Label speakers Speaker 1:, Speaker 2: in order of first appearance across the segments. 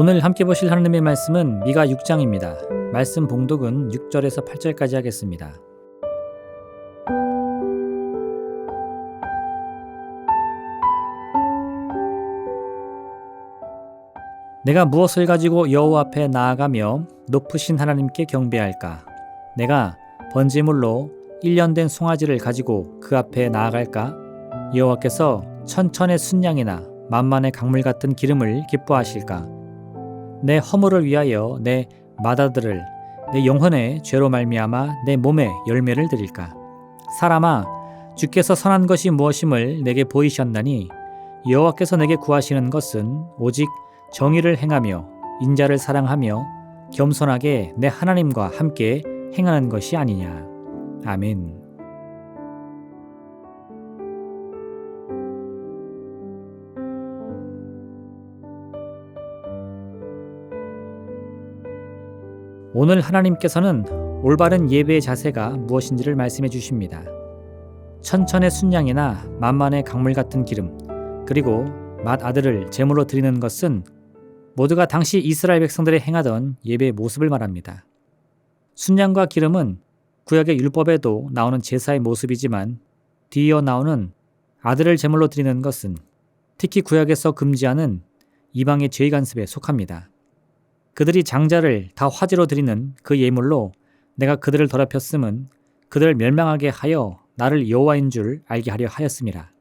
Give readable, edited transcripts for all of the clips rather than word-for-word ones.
Speaker 1: 오늘 함께 보실 하나님의 말씀은 미가 6장입니다. 말씀 봉독은 6절에서 8절까지 하겠습니다. 내가 무엇을 가지고 여호와 앞에 나아가며 높으신 하나님께 경배할까? 내가 번제물로 1년 된 송아지를 가지고 그 앞에 나아갈까? 여호와께서 천천의 순양이나 만만의 강물 같은 기름을 기뻐하실까? 내 허물을 위하여 내 맏아들을 내 영혼의 죄로 말미암아 내 몸에 열매를 드릴까? 사람아, 주께서 선한 것이 무엇임을 내게 보이셨나니 여호와께서 내게 구하시는 것은 오직 정의를 행하며 인자를 사랑하며 겸손하게 내 하나님과 함께 행하는 것이 아니냐. 아멘. 오늘 하나님께서는 올바른 예배의 자세가 무엇인지를 말씀해 주십니다. 천천의 순양이나 만만의 강물 같은 기름, 그리고 맏아들을 제물로 드리는 것은 모두가 당시 이스라엘 백성들이 행하던 예배의 모습을 말합니다. 순양과 기름은 구약의 율법에도 나오는 제사의 모습이지만 뒤이어 나오는 아들을 제물로 드리는 것은 특히 구약에서 금지하는 이방의 죄의 간습에 속합니다. 그들이 장자를 다 화제로 드리는 그 예물로 내가 그들을 더럽혔음은 그들을 멸망하게 하여 나를 여호와인 줄 알게 하려 하였습니다.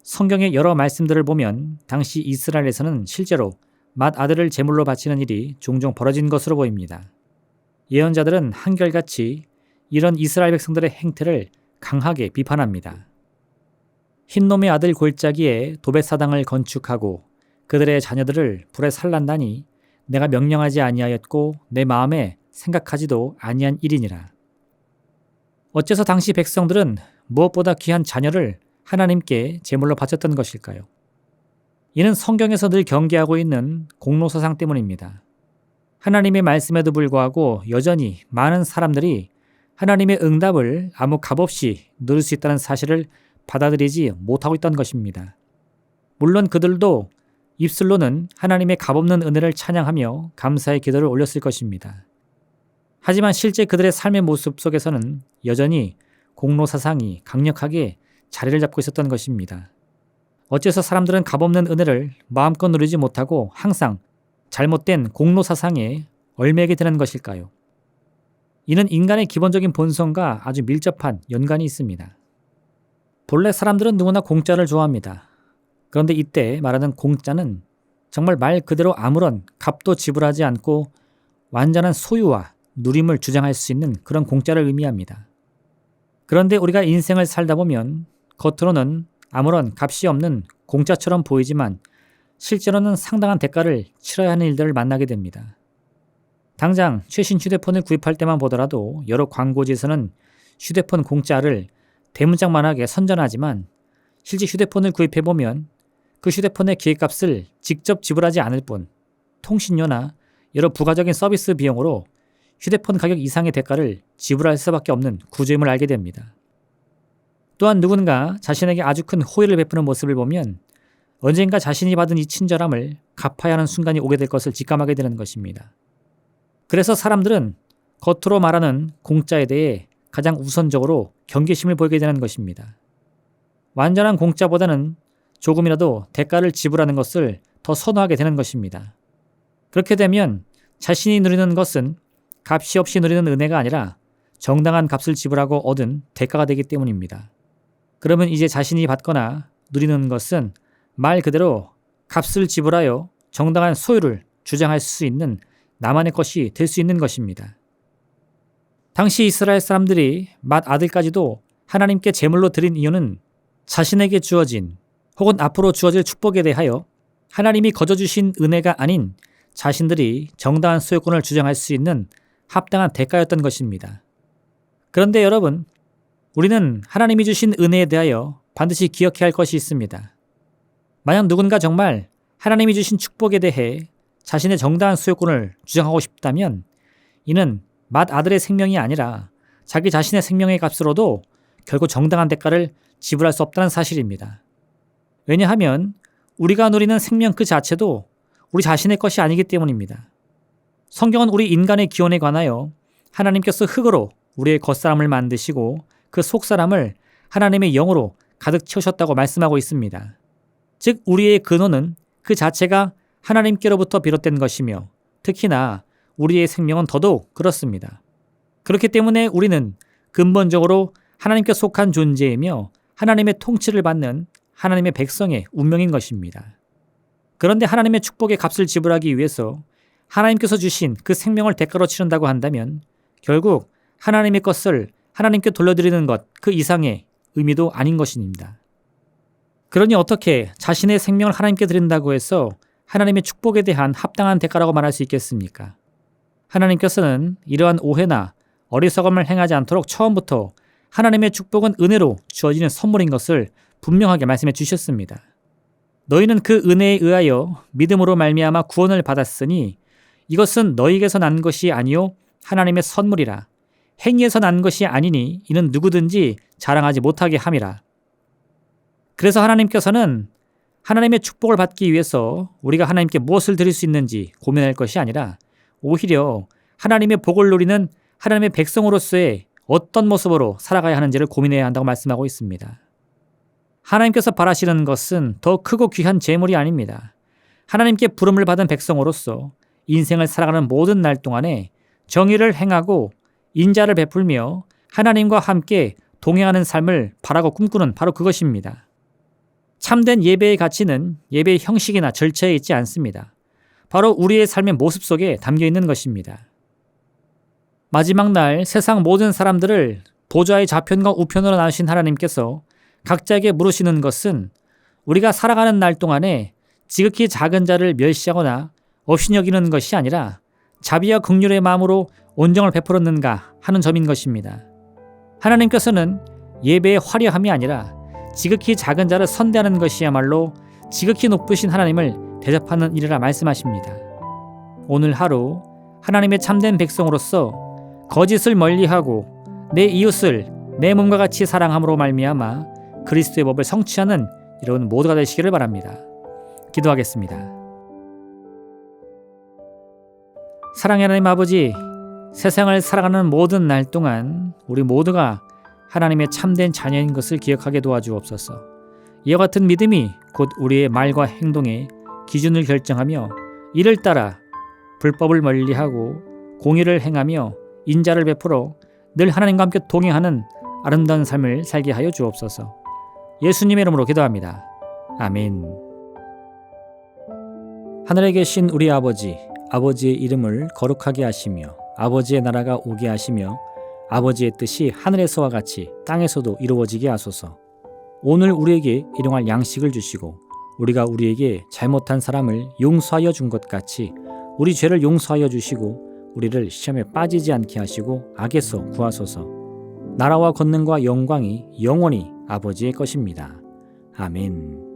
Speaker 1: 성경의 여러 말씀들을 보면 당시 이스라엘에서는 실제로 맏아들을 제물로 바치는 일이 종종 벌어진 것으로 보입니다. 예언자들은 한결같이 이런 이스라엘 백성들의 행태를 강하게 비판합니다. 흰놈의 아들 골짜기에 도벳사당을 건축하고 그들의 자녀들을 불에 살란다니 내가 명령하지 아니하였고 내 마음에 생각하지도 아니한 일이니라. 어째서 당시 백성들은 무엇보다 귀한 자녀를 하나님께 제물로 바쳤던 것일까요? 이는 성경에서 늘 경계하고 있는 공로사상 때문입니다. 하나님의 말씀에도 불구하고 여전히 많은 사람들이 하나님의 응답을 아무 값없이 누릴 수 있다는 사실을 받아들이지 못하고 있던 것입니다. 물론 그들도 입술로는 하나님의 값없는 은혜를 찬양하며 감사의 기도를 올렸을 것입니다. 하지만 실제 그들의 삶의 모습 속에서는 여전히 공로사상이 강력하게 자리를 잡고 있었던 것입니다. 어째서 사람들은 값없는 은혜를 마음껏 누리지 못하고 항상 잘못된 공로사상에 얽매이게 되는 것일까요? 이는 인간의 기본적인 본성과 아주 밀접한 연관이 있습니다. 본래 사람들은 누구나 공짜를 좋아합니다. 그런데 이때 말하는 공짜는 정말 말 그대로 아무런 값도 지불하지 않고 완전한 소유와 누림을 주장할 수 있는 그런 공짜를 의미합니다. 그런데 우리가 인생을 살다 보면 겉으로는 아무런 값이 없는 공짜처럼 보이지만 실제로는 상당한 대가를 치러야 하는 일들을 만나게 됩니다. 당장 최신 휴대폰을 구입할 때만 보더라도 여러 광고지에서는 휴대폰 공짜를 대문짝만하게 선전하지만 실제 휴대폰을 구입해보면 그 휴대폰의 기획값을 직접 지불하지 않을 뿐 통신료나 여러 부가적인 서비스 비용으로 휴대폰 가격 이상의 대가를 지불할 수밖에 없는 구조임을 알게 됩니다. 또한 누군가 자신에게 아주 큰 호의를 베푸는 모습을 보면 언젠가 자신이 받은 이 친절함을 갚아야 하는 순간이 오게 될 것을 직감하게 되는 것입니다. 그래서 사람들은 겉으로 말하는 공짜에 대해 가장 우선적으로 경계심을 보이게 되는 것입니다. 완전한 공짜보다는 조금이라도 대가를 지불하는 것을 더 선호하게 되는 것입니다. 그렇게 되면 자신이 누리는 것은 값이 없이 누리는 은혜가 아니라 정당한 값을 지불하고 얻은 대가가 되기 때문입니다. 그러면 이제 자신이 받거나 누리는 것은 말 그대로 값을 지불하여 정당한 소유를 주장할 수 있는 나만의 것이 될 수 있는 것입니다. 당시 이스라엘 사람들이 맏아들까지도 하나님께 제물로 드린 이유는 자신에게 주어진 혹은 앞으로 주어질 축복에 대하여 하나님이 거저주신 은혜가 아닌 자신들이 정당한 소유권을 주장할 수 있는 합당한 대가였던 것입니다. 그런데 여러분, 우리는 하나님이 주신 은혜에 대하여 반드시 기억해야 할 것이 있습니다. 만약 누군가 정말 하나님이 주신 축복에 대해 자신의 정당한 소유권을 주장하고 싶다면 이는 맏아들의 생명이 아니라 자기 자신의 생명의 값으로도 결국 정당한 대가를 지불할 수 없다는 사실입니다. 왜냐하면 우리가 누리는 생명 그 자체도 우리 자신의 것이 아니기 때문입니다. 성경은 우리 인간의 기원에 관하여 하나님께서 흙으로 우리의 겉사람을 만드시고 그 속사람을 하나님의 영으로 가득 채우셨다고 말씀하고 있습니다. 즉 우리의 근원은 그 자체가 하나님께로부터 비롯된 것이며 특히나 우리의 생명은 더더욱 그렇습니다. 그렇기 때문에 우리는 근본적으로 하나님께 속한 존재이며 하나님의 통치를 받는 하나님의 백성의 운명인 것입니다. 그런데 하나님의 축복의 값을 지불하기 위해서 하나님께서 주신 그 생명을 대가로 치른다고 한다면 결국 하나님의 것을 하나님께 돌려드리는 것 그 이상의 의미도 아닌 것입니다. 그러니 어떻게 자신의 생명을 하나님께 드린다고 해서 하나님의 축복에 대한 합당한 대가라고 말할 수 있겠습니까? 하나님께서는 이러한 오해나 어리석음을 행하지 않도록 처음부터 하나님의 축복은 은혜로 주어지는 선물인 것을 분명하게 말씀해 주셨습니다. 너희는 그 은혜에 의하여 믿음으로 말미암아 구원을 받았으니 이것은 너희에게서 난 것이 아니요 하나님의 선물이라. 행위에서 난 것이 아니니 이는 누구든지 자랑하지 못하게 함이라. 그래서 하나님께서는 하나님의 축복을 받기 위해서 우리가 하나님께 무엇을 드릴 수 있는지 고민할 것이 아니라 오히려 하나님의 복을 누리는 하나님의 백성으로서의 어떤 모습으로 살아가야 하는지를 고민해야 한다고 말씀하고 있습니다. 하나님께서 바라시는 것은 더 크고 귀한 재물이 아닙니다. 하나님께 부름을 받은 백성으로서 인생을 살아가는 모든 날 동안에 정의를 행하고 인자를 베풀며 하나님과 함께 동행하는 삶을 바라고 꿈꾸는 바로 그것입니다. 참된 예배의 가치는 예배의 형식이나 절차에 있지 않습니다. 바로 우리의 삶의 모습 속에 담겨 있는 것입니다. 마지막 날 세상 모든 사람들을 보좌의 좌편과 우편으로 나누신 하나님께서 각자에게 물으시는 것은 우리가 살아가는 날 동안에 지극히 작은 자를 멸시하거나 업신여기는 것이 아니라 자비와 긍휼의 마음으로 온정을 베풀었는가 하는 점인 것입니다. 하나님께서는 예배의 화려함이 아니라 지극히 작은 자를 선대하는 것이야말로 지극히 높으신 하나님을 대접하는 일이라 말씀하십니다. 오늘 하루 하나님의 참된 백성으로서 거짓을 멀리하고 내 이웃을 내 몸과 같이 사랑함으로 말미암아 그리스도의 법을 성취하는 이런 모두가 되시기를 바랍니다. 기도하겠습니다. 사랑의 하나님 아버지, 세상을 살아가는 모든 날 동안 우리 모두가 하나님의 참된 자녀인 것을 기억하게 도와주옵소서. 이와 같은 믿음이 곧 우리의 말과 행동의 기준을 결정하며 이를 따라 불법을 멀리하고 공의를 행하며 인자를 베풀어 늘 하나님과 함께 동행하는 아름다운 삶을 살게 하여 주옵소서. 예수님의 이름으로 기도합니다. 아멘. 하늘에 계신 우리 아버지, 아버지의 이름을 거룩하게 하시며 아버지의 나라가 오게 하시며 아버지의 뜻이 하늘에서와 같이 땅에서도 이루어지게 하소서. 오늘 우리에게 일용할 양식을 주시고 우리가 우리에게 잘못한 사람을 용서하여 준 것 같이 우리 죄를 용서하여 주시고 우리를 시험에 빠지지 않게 하시고 악에서 구하소서. 나라와 권능과 영광이 영원히 아버지의 것입니다. 아멘.